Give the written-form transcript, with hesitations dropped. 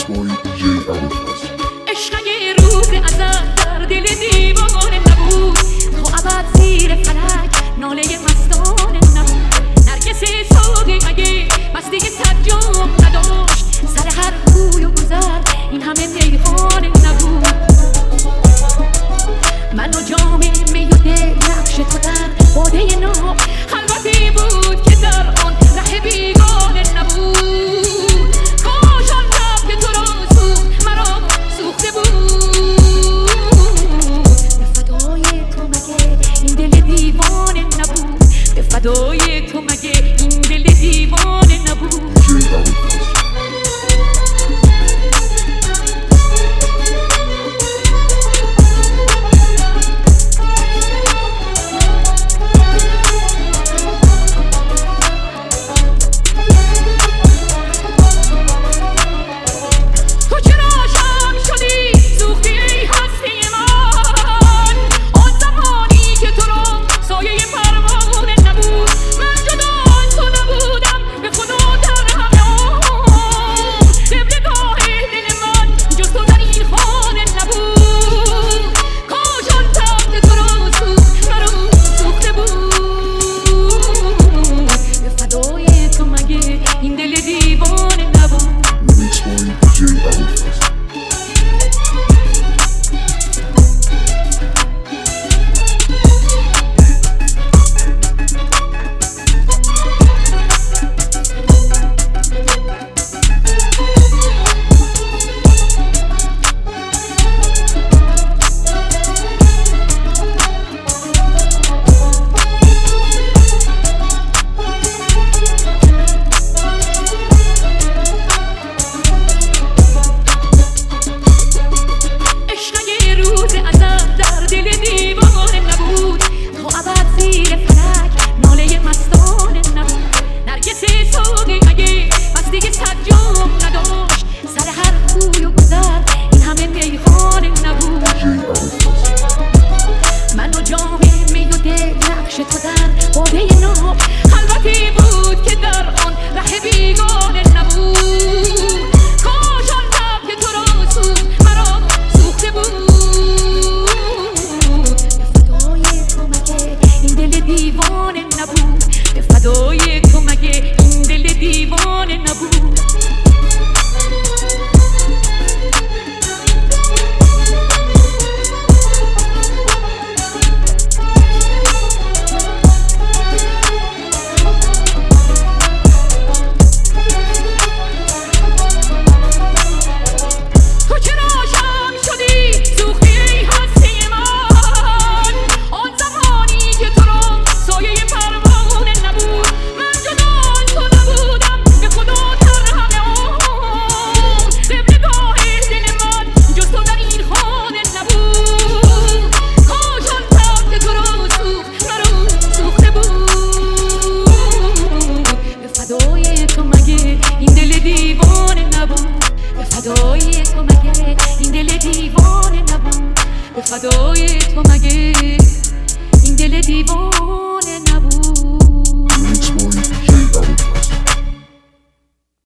عشق اگه روز ازل در دل دیوانه نبود، تو ابد زیر فلک ناله مستانه نبود. نرگس ساقی اگه بسته صد جام نداشت، سر هر روی و گذر این همه میخانه نبود. من و جام می و دل نقش تو در باده ناب، خلوتی بود که در آن ره بیگانه نبود. کاش آن شب که تو را سوخت مرا سوخته بود، به فدای تو مگه این دل دیوانه نبود، به فدای تو مگه این دل دیوانه نبود. به فدای تو مگه این دل دیوانه نبود. به فدای تو مگه این دل دیوانه